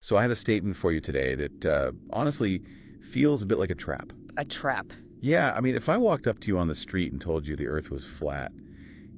So I have a statement for you today that honestly feels a bit like a trap. A trap. Yeah, I mean, if I walked up to you on the street and told you the Earth was flat,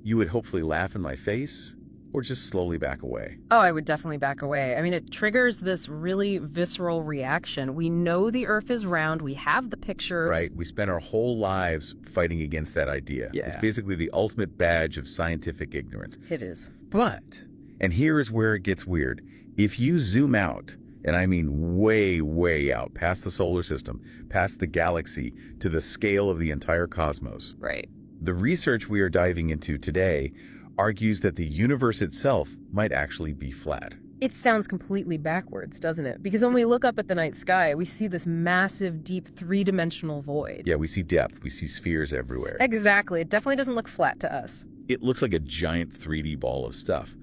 you would hopefully laugh in my face or just slowly back away. Oh, I would definitely back away. I mean, it triggers this really visceral reaction. We know the Earth is round. We have the pictures. Right. We spend our whole lives fighting against that idea. Yeah. It's basically the ultimate badge of scientific ignorance. It is. But, and here is where it gets weird, if you zoom out, and I mean way, way out, past the solar system, past the galaxy, to the scale of the entire cosmos. Right. The research we are diving into today argues that the universe itself might actually be flat. It sounds completely backwards, doesn't it? Because when we look up at the night sky, we see this massive, deep, three-dimensional void. Yeah, we see depth. We see spheres everywhere. Exactly. It definitely doesn't look flat to us. It looks like a giant 3D ball of stuff.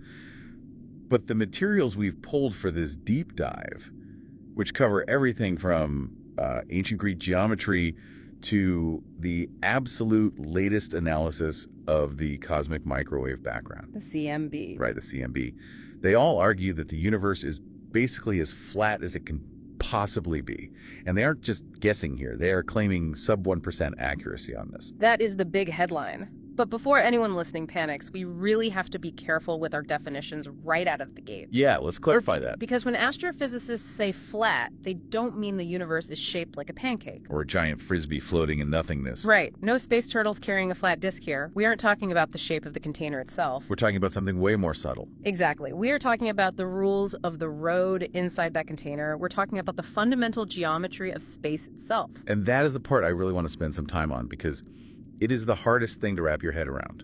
But the materials we've pulled for this deep dive, which cover everything from ancient Greek geometry to the absolute latest analysis of the cosmic microwave background. The CMB. Right, the CMB. They all argue that the universe is basically as flat as it can possibly be. And they aren't just guessing here. They are claiming sub 1% accuracy on this. That is the big headline. But before anyone listening panics, we really have to be careful with our definitions right out of the gate. Yeah, let's clarify that. Because when astrophysicists say flat, they don't mean the universe is shaped like a pancake. Or a giant frisbee floating in nothingness. Right. No space turtles carrying a flat disk here. We aren't talking about the shape of the container itself. We're talking about something way more subtle. Exactly. We are talking about the rules of the road inside that container. We're talking about the fundamental geometry of space itself. And that is the part I really want to spend some time on because it is the hardest thing to wrap your head around.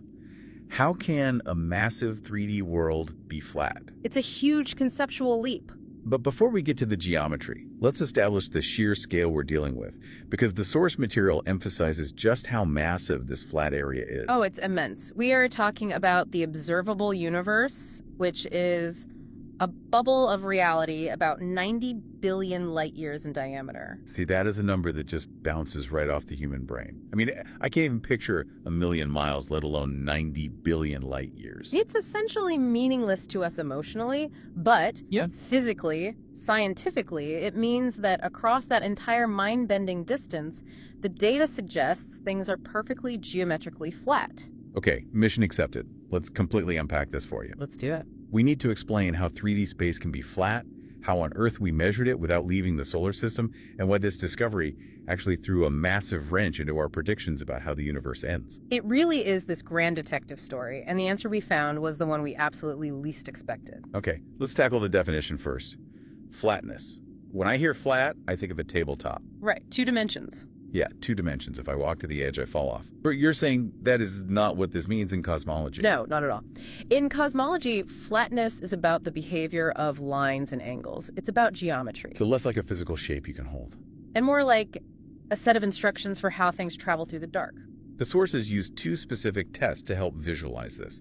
How can a massive 3D world be flat? It's a huge conceptual leap. But before we get to the geometry, let's establish the sheer scale we're dealing with, because the source material emphasizes just how massive this flat area is. Oh, it's immense. We are talking about the observable universe, which is a bubble of reality about 90 billion light years in diameter. See, that is a number that just bounces right off the human brain. I mean, I can't even picture a million miles, let alone 90 billion light years. It's essentially meaningless to us emotionally, but physically, scientifically, it means that across that entire mind-bending distance, the data suggests things are perfectly geometrically flat. Okay, mission accepted. Let's completely unpack this for you. Let's do it. We need to explain how 3D space can be flat, how on Earth we measured it without leaving the solar system, and why this discovery actually threw a massive wrench into our predictions about how the universe ends. It really is this grand detective story, and the answer we found was the one we absolutely least expected. Okay, let's tackle the definition first. Flatness. When I hear flat, I think of a tabletop. Right, 2 dimensions. Yeah, 2 dimensions. If I walk to the edge, I fall off. But you're saying that is not what this means in cosmology. No, not at all. In cosmology, flatness is about the behavior of lines and angles. It's about geometry. So less like a physical shape you can hold. And more like a set of instructions for how things travel through the dark. The sources use 2 specific tests to help visualize this.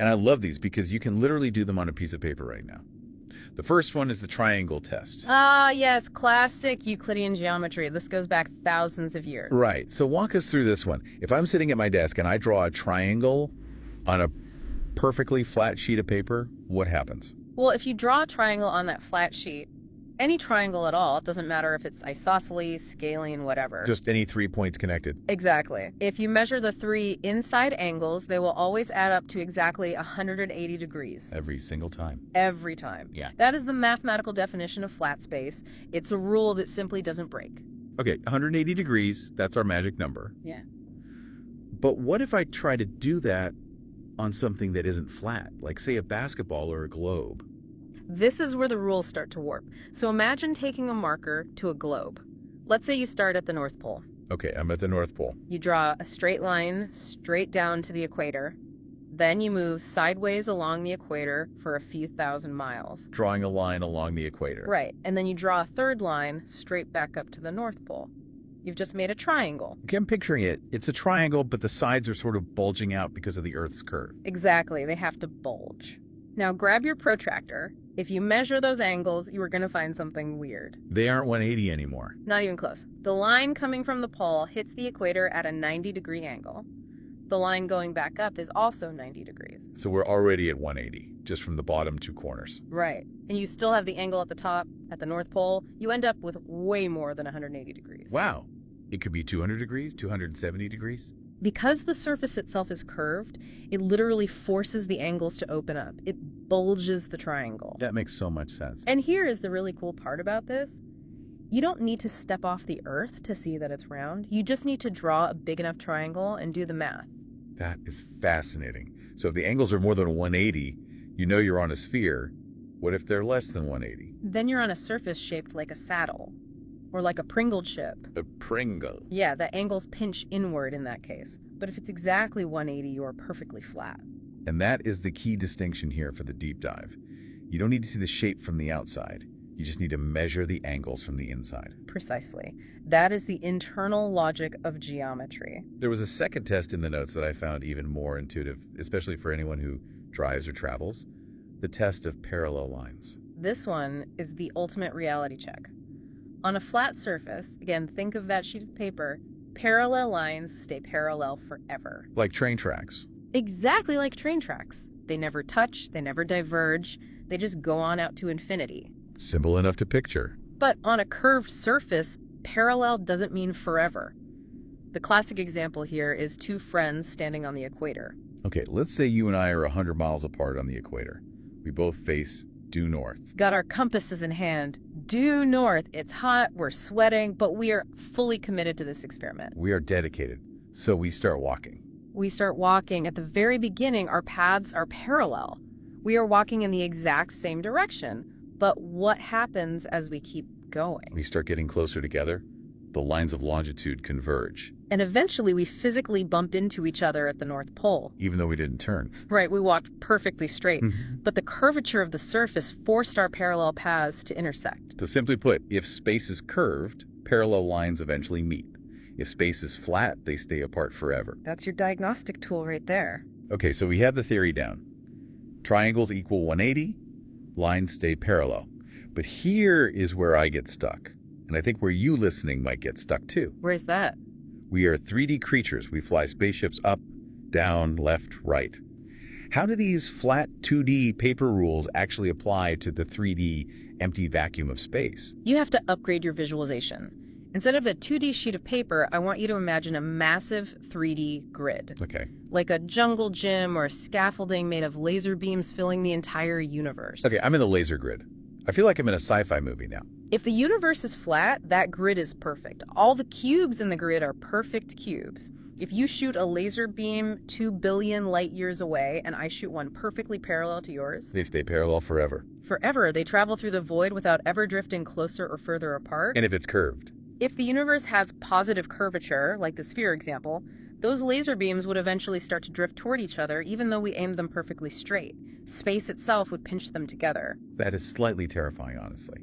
And I love these because you can literally do them on a piece of paper right now. The first one is the triangle test. Ah, yes, classic Euclidean geometry. This goes back thousands of years. Right. So walk us through this one. If I'm sitting at my desk and I draw a triangle on a perfectly flat sheet of paper, what happens? Well, if you draw a triangle on that flat sheet, any triangle at all, it doesn't matter if it's isosceles, scalene, whatever. Just any 3 points connected. Exactly. If you measure the 3 inside angles, they will always add up to exactly 180 degrees. Every single time. Every time. Yeah. That is the mathematical definition of flat space. It's a rule that simply doesn't break. Okay, 180 degrees, that's our magic number. Yeah. But what if I try to do that on something that isn't flat, like say a basketball or a globe? This is where the rules start to warp. So imagine taking a marker to a globe. Let's say you start at the North Pole. Okay, I'm at the North Pole. You draw a straight line straight down to the equator. Then you move sideways along the equator for a few thousand miles. Drawing a line along the equator. Right, and then you draw a third line straight back up to the North Pole. You've just made a triangle. Okay, I'm picturing it. It's a triangle, but the sides are sort of bulging out because of the Earth's curve. Exactly, they have to bulge. Now grab your protractor. If you measure those angles, you are going to find something weird. They aren't 180 anymore. Not even close. The line coming from the pole hits the equator at a 90-degree angle. The line going back up is also 90 degrees. So we're already at 180, just from the bottom two corners. Right. And you still have the angle at the top, at the North Pole. You end up with way more than 180 degrees. Wow. It could be 200 degrees, 270 degrees. Because the surface itself is curved, it literally forces the angles to open up. It bulges the triangle. That makes so much sense. And here is the really cool part about this. You don't need to step off the Earth to see that it's round. You just need to draw a big enough triangle and do the math. That is fascinating. So if the angles are more than 180, you know you're on a sphere. What if they're less than 180? Then you're on a surface shaped like a saddle, or like a Pringle chip. A Pringle. Yeah, the angles pinch inward in that case. But if it's exactly 180, you are perfectly flat. And that is the key distinction here for the deep dive. You don't need to see the shape from the outside. You just need to measure the angles from the inside. Precisely. That is the internal logic of geometry. There was a second test in the notes that I found even more intuitive, especially for anyone who drives or travels. The test of parallel lines. This one is the ultimate reality check. On a flat surface, again, think of that sheet of paper, parallel lines stay parallel forever. Like train tracks. Exactly like train tracks. They never touch, they never diverge, they just go on out to infinity. Simple enough to picture. But on a curved surface, parallel doesn't mean forever. The classic example here is two friends standing on the equator. Okay, let's say you and I are 100 miles apart on the equator. We both face due north. Got our compasses in hand. Due north. It's hot, we're sweating, but we are fully committed to this experiment. We are dedicated. So we start walking. We start walking. At the very beginning, our paths are parallel. We are walking in the exact same direction. But what happens as we keep going? We start getting closer together. The lines of longitude converge. And eventually we physically bump into each other at the North Pole. Even though we didn't turn. Right, we walked perfectly straight. But the curvature of the surface forced our parallel paths to intersect. So simply put, if space is curved, parallel lines eventually meet. If space is flat, they stay apart forever. That's your diagnostic tool right there. Okay, so we have the theory down. Triangles equal 180, lines stay parallel. But here is where I get stuck. And I think where you listening might get stuck too. Where's that? We are 3D creatures. We fly spaceships up, down, left, right. How do these flat 2D paper rules actually apply to the 3D empty vacuum of space? You have to upgrade your visualization. Instead of a 2D sheet of paper, I want you to imagine a massive 3D grid. Okay. Like a jungle gym or scaffolding made of laser beams filling the entire universe. Okay, I'm in the laser grid. I feel like I'm in a sci-fi movie now. If the universe is flat, that grid is perfect. All the cubes in the grid are perfect cubes. If you shoot a laser beam 2 billion light years away and I shoot one perfectly parallel to yours, They stay parallel forever. forever, they travel through the void without ever drifting closer or further apart. And if it's curved? If the universe has positive curvature, like the sphere example, those laser beams would eventually start to drift toward each other even though we aimed them perfectly straight. Space itself would pinch them together. That is slightly terrifying, honestly.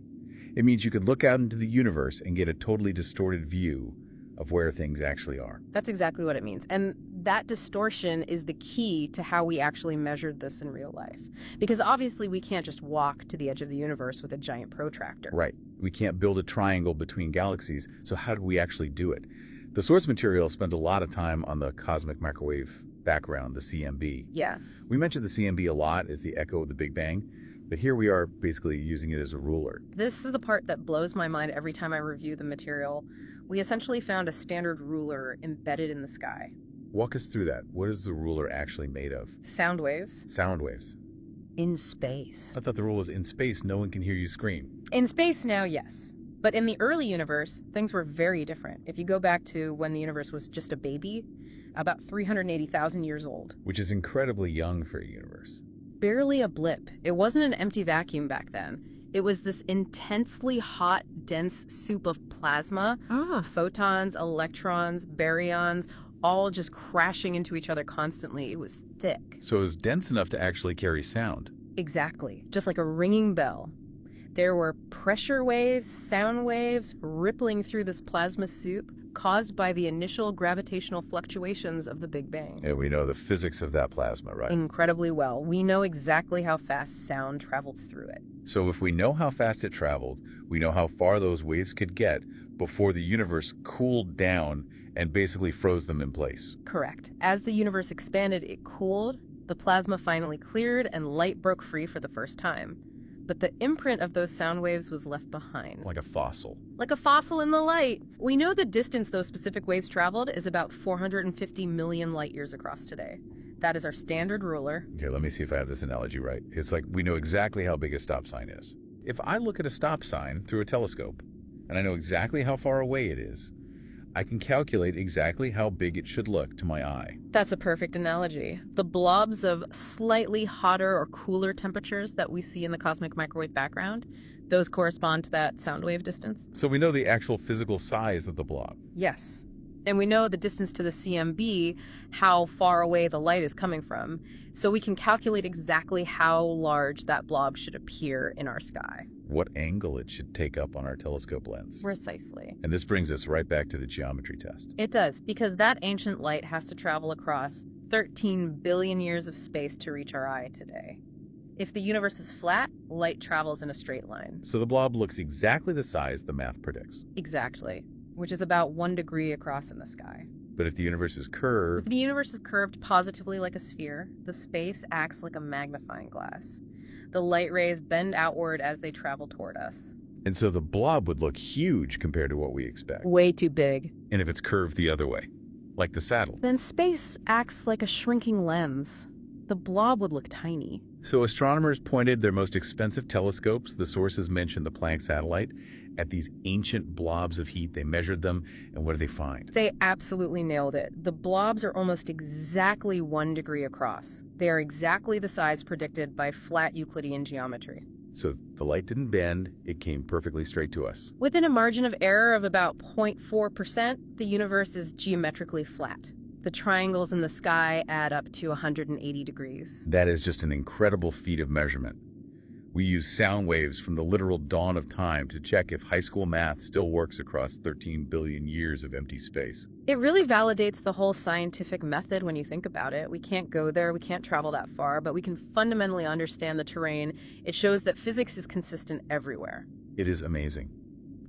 It means you could look out into the universe and get a totally distorted view of where things actually are. That's exactly what it means. And that distortion is the key to how we actually measured this in real life. Because obviously we can't just walk to the edge of the universe with a giant protractor. Right. We can't build a triangle between galaxies, so how do we actually do it? The source material spends a lot of time on the cosmic microwave background, the CMB. Yes. We mentioned the CMB a lot as the echo of the Big Bang, but here we are basically using it as a ruler. This is the part that blows my mind every time I review the material. We essentially found a standard ruler embedded in the sky. Walk us through that. What is the ruler actually made of? Sound waves. Sound waves. In space. I thought the rule was in space, no one can hear you scream. In space now, yes. But in the early universe, things were very different. If you go back to when the universe was just a baby, about 380,000 years old. Which is incredibly young for a universe. Barely a blip. It wasn't an empty vacuum back then. It was this intensely hot, dense soup of plasma, photons, electrons, baryons, all just crashing into each other constantly. It was thick. So it was dense enough to actually carry sound. Exactly. Just like a ringing bell. There were pressure waves, sound waves rippling through this plasma soup caused by the initial gravitational fluctuations of the Big Bang. And we know the physics of that plasma, right? Incredibly well. We know exactly how fast sound traveled through it. So if we know how fast it traveled, we know how far those waves could get before the universe cooled down and basically froze them in place. Correct. As the universe expanded, it cooled, the plasma finally cleared, and light broke free for the first time. But the imprint of those sound waves was left behind. Like a fossil. Like a fossil in the light. We know the distance those specific waves traveled is about 450 million light years across today. That is our standard ruler. Okay, let me see if I have this analogy right. It's like we know exactly how big a stop sign is. If I look at a stop sign through a telescope, and I know exactly how far away it is, I can calculate exactly how big it should look to my eye. That's a perfect analogy. The blobs of slightly hotter or cooler temperatures that we see in the cosmic microwave background, those correspond to that sound wave distance. So we know the actual physical size of the blob. Yes. And we know the distance to the CMB, how far away the light is coming from, so we can calculate exactly how large that blob should appear in our sky. What angle it should take up on our telescope lens. Precisely. And this brings us right back to the geometry test. It does, because that ancient light has to travel across 13 billion years of space to reach our eye today. If the universe is flat, light travels in a straight line. So the blob looks exactly the size the math predicts. Exactly. Which is about 1 degree across in the sky. But if the universe is curved... If the universe is curved positively like a sphere, the space acts like a magnifying glass. The light rays bend outward as they travel toward us. And so the blob would look huge compared to what we expect. Way too big. And if it's curved the other way, like the saddle. Then space acts like a shrinking lens. The blob would look tiny. So astronomers pointed their most expensive telescopes, the sources mentioned the Planck satellite, at these ancient blobs of heat. They measured them, and what did they find? They absolutely nailed it. The blobs are almost exactly 1 degree across. They are exactly the size predicted by flat Euclidean geometry. So the light didn't bend, it came perfectly straight to us. Within a margin of error of about 0.4%, the universe is geometrically flat. The triangles in the sky add up to 180 degrees. That is just an incredible feat of measurement. We use sound waves from the literal dawn of time to check if high school math still works across 13 billion years of empty space. It really validates the whole scientific method when you think about it. We can't go there, we can't travel that far, but we can fundamentally understand the terrain. It shows that physics is consistent everywhere. It is amazing.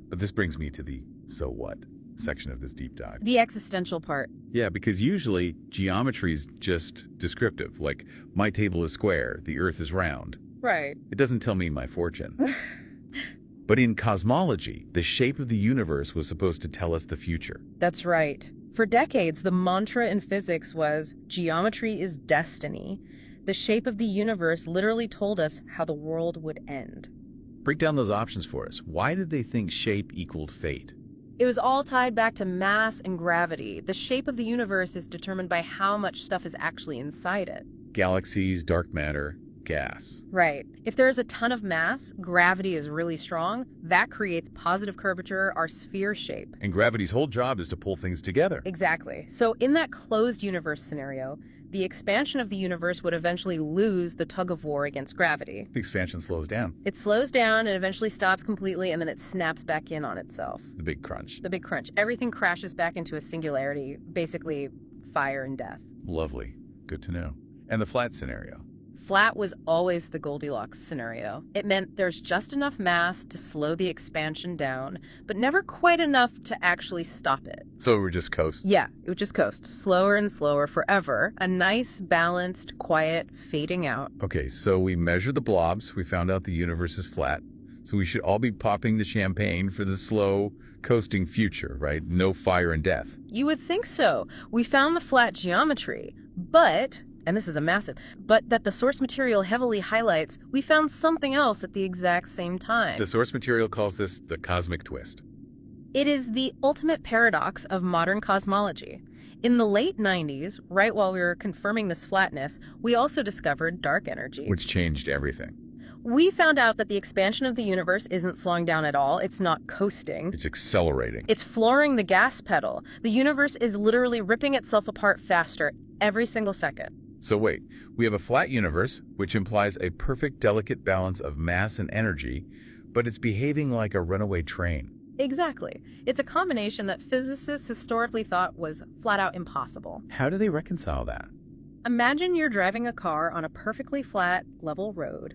But this brings me to the so what section of this deep dive. The existential part. Yeah, because usually geometry is just descriptive, like my table is square, the earth is round. Right. It doesn't tell me my fortune. But in cosmology, the shape of the universe was supposed to tell us the future. That's right. For decades, the mantra in physics was, geometry is destiny. The shape of the universe literally told us how the world would end. Break down those options for us. Why did they think shape equaled fate? It was all tied back to mass and gravity. The shape of the universe is determined by how much stuff is actually inside it. Galaxies, dark matter, gas. Right. If there's a ton of mass, gravity is really strong. That creates positive curvature, our sphere shape. And gravity's whole job is to pull things together. Exactly. So in that closed universe scenario, the expansion of the universe would eventually lose the tug of war against gravity. The expansion slows down. It slows down and eventually stops completely, and then it snaps back in on itself. The big crunch. The big crunch. Everything crashes back into a singularity, basically fire and death. Lovely. Good to know. And the flat scenario. Flat was always the Goldilocks scenario. It meant there's just enough mass to slow the expansion down, but never quite enough to actually stop it. So it would just coast? Yeah, it would just coast, slower and slower forever. A nice, balanced, quiet fading out. Okay, so we measured the blobs. We found out the universe is flat. So we should all be popping the champagne for the slow, coasting future, right? No fire and death. You would think so. We found the flat geometry, but... and this is a massive, but that the source material heavily highlights, we found something else at the exact same time. The source material calls this the cosmic twist. It is the ultimate paradox of modern cosmology. In the late 90s, right while we were confirming this flatness, we also discovered dark energy. Which changed everything. We found out that the expansion of the universe isn't slowing down at all. It's not coasting. It's accelerating. It's flooring the gas pedal. The universe is literally ripping itself apart faster every single second. So wait, we have a flat universe, which implies a perfect delicate balance of mass and energy, but it's behaving like a runaway train. Exactly. It's a combination that physicists historically thought was flat out impossible. How do they reconcile that? Imagine you're driving a car on a perfectly flat, level road.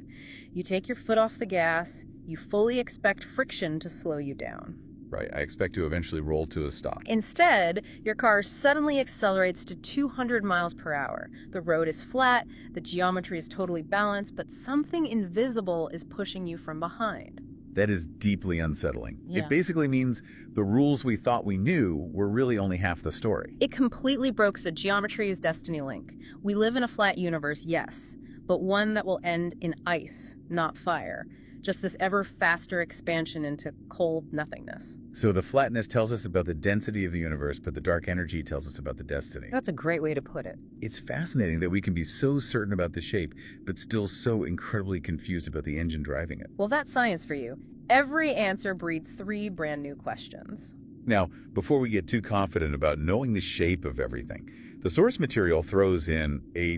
You take your foot off the gas. You fully expect friction to slow you down. Right, I expect to eventually roll to a stop. Instead, your car suddenly accelerates to 200 miles per hour. The road is flat, the geometry is totally balanced, but something invisible is pushing you from behind. That is deeply unsettling. Yeah. It basically means the rules we thought we knew were really only half the story. It completely broke the geometry's destiny link. We live in a flat universe, yes, but one that will end in ice, not fire. Just this ever faster expansion into cold nothingness. So the flatness tells us about the density of the universe, but the dark energy tells us about the destiny. That's a great way to put it. It's fascinating that we can be so certain about the shape, but still so incredibly confused about the engine driving it. Well, that's science for you. Every answer breeds 3 brand new questions. Now, before we get too confident about knowing the shape of everything, the source material throws in a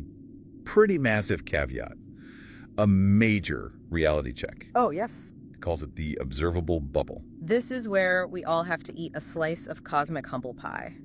pretty massive caveat. A major reality check. Oh, yes. It calls it the observable bubble. This is where we all have to eat a slice of cosmic humble pie.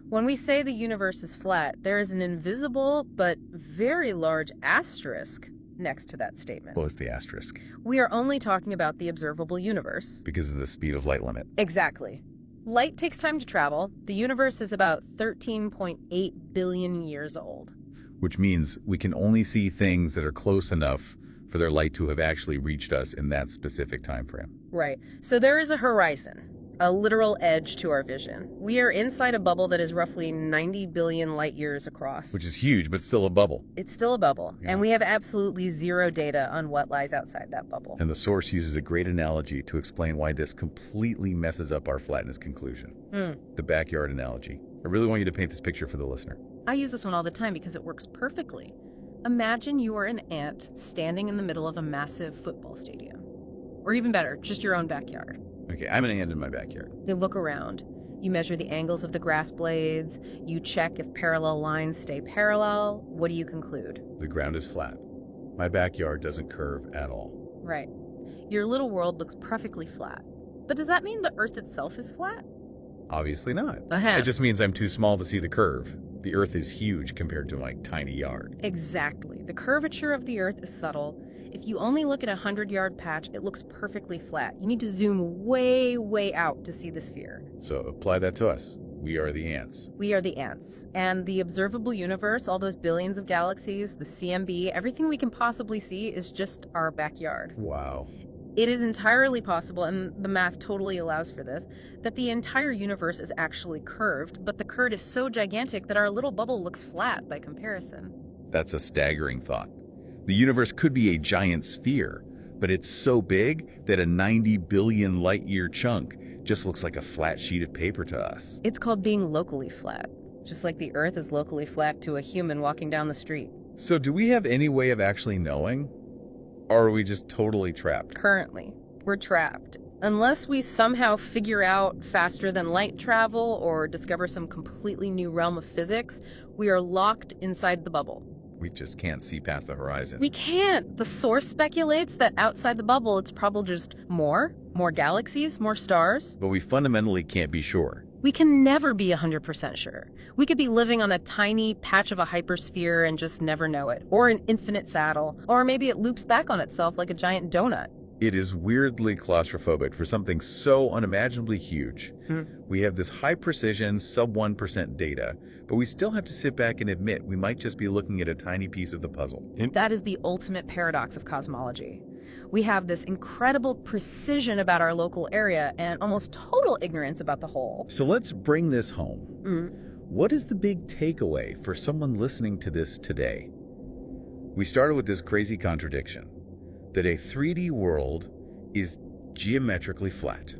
When we say the universe is flat, there is an invisible but very large asterisk next to that statement. Well, it's the asterisk. We are only talking about the observable universe. Because of the speed of light limit. Exactly. Light takes time to travel. The universe is about 13.8 billion years old. Which means we can only see things that are close enough for their light to have actually reached us in that specific time frame. Right. So there is a horizon, a literal edge to our vision. We are inside a bubble that is roughly 90 billion light years across. Which is huge, but still a bubble. It's still a bubble, Yeah. and we have absolutely zero data on what lies outside that bubble. And the source uses a great analogy to explain why this completely messes up our flatness conclusion. The backyard analogy. I really want you to paint this picture for the listener. I use this one all the time because it works perfectly. Imagine you are an ant standing in the middle of a massive football stadium. Or even better, just your own backyard. Okay, I'm an ant in my backyard. You look around. You measure the angles of the grass blades. You check if parallel lines stay parallel. What do you conclude? The ground is flat. My backyard doesn't curve at all. Right. Your little world looks perfectly flat. But does that mean the Earth itself is flat? Obviously not. Uh-huh. It just means I'm too small to see the curve. The Earth is huge compared to my tiny yard. Exactly. The curvature of the Earth is subtle. If you only look at a 100-yard patch, it looks perfectly flat. You need to zoom way, way out to see the sphere. So apply that to us. We are the ants. We are the ants. And the observable universe, all those billions of galaxies, the CMB, everything we can possibly see is just our backyard. Wow. It is entirely possible, and the math totally allows for this, that the entire universe is actually curved, but the curve is so gigantic that our little bubble looks flat by comparison. That's a staggering thought. The universe could be a giant sphere, but it's so big that a 90 billion light-year chunk just looks like a flat sheet of paper to us. It's called being locally flat, just like the Earth is locally flat to a human walking down the street. So do we have any way of actually knowing? Or are we just totally trapped? Currently, we're trapped. Unless we somehow figure out faster than light travel or discover some completely new realm of physics, we are locked inside the bubble. We just can't see past the horizon. We can't. The source speculates that outside the bubble, it's probably just more galaxies, more stars. But we fundamentally can't be sure. We can never be 100% sure. We could be living on a tiny patch of a hypersphere and just never know it, or an infinite saddle, or maybe it loops back on itself like a giant donut. It is weirdly claustrophobic for something so unimaginably huge. We have this high-precision, sub-1% data, but we still have to sit back and admit we might just be looking at a tiny piece of the puzzle. That is the ultimate paradox of cosmology. We have this incredible precision about our local area and almost total ignorance about the whole. So let's bring this home. What is the big takeaway for someone listening to this today? We started with this crazy contradiction, that a 3D world is geometrically flat.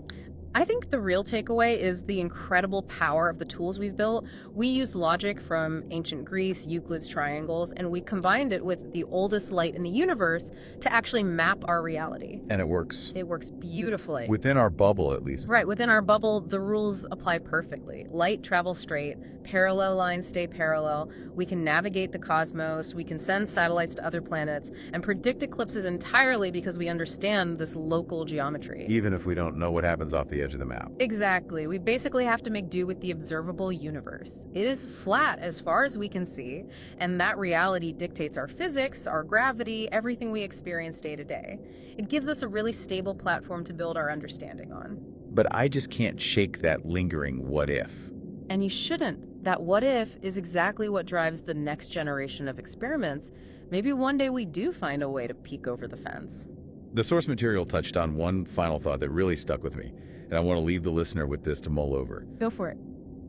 I think the real takeaway is the incredible power of the tools we've built. We used logic from ancient Greece, Euclid's triangles, and we combined it with the oldest light in the universe to actually map our reality. And it works. It works beautifully. Within our bubble, at least. Right, within our bubble, the rules apply perfectly. Light travels straight, parallel lines stay parallel, we can navigate the cosmos, we can send satellites to other planets, and predict eclipses entirely because we understand this local geometry. Even if we don't know what happens off the edge of the map. Exactly. We basically have to make do with the observable universe. It is flat as far as we can see, and that reality dictates our physics, our gravity, everything we experience day to day. It gives us a really stable platform to build our understanding on. But I just can't shake that lingering what if. And you shouldn't. That what if is exactly what drives the next generation of experiments. Maybe one day we do find a way to peek over the fence. The source material touched on one final thought that really stuck with me, and I want to leave the listener with this to mull over. Go for it.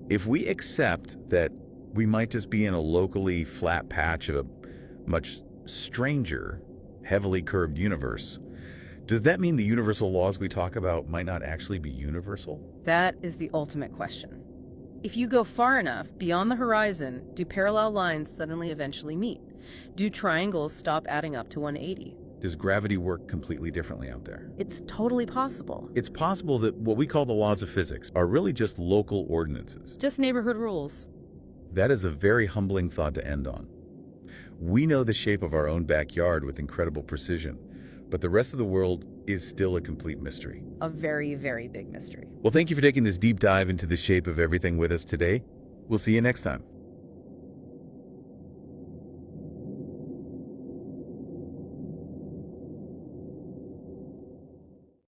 If we accept that we might just be in a locally flat patch of a much stranger, heavily curved universe, does that mean the universal laws we talk about might not actually be universal? That is the ultimate question. If you go far enough beyond the horizon, do parallel lines suddenly eventually meet? Do triangles stop adding up to 180? Does gravity work completely differently out there? It's totally possible. It's possible that what we call the laws of physics are really just local ordinances. Just neighborhood rules. That is a very humbling thought to end on. We know the shape of our own backyard with incredible precision, but the rest of the world is still a complete mystery. A very, very big mystery. Well, thank you for taking this deep dive into the shape of everything with us today. We'll see you next time.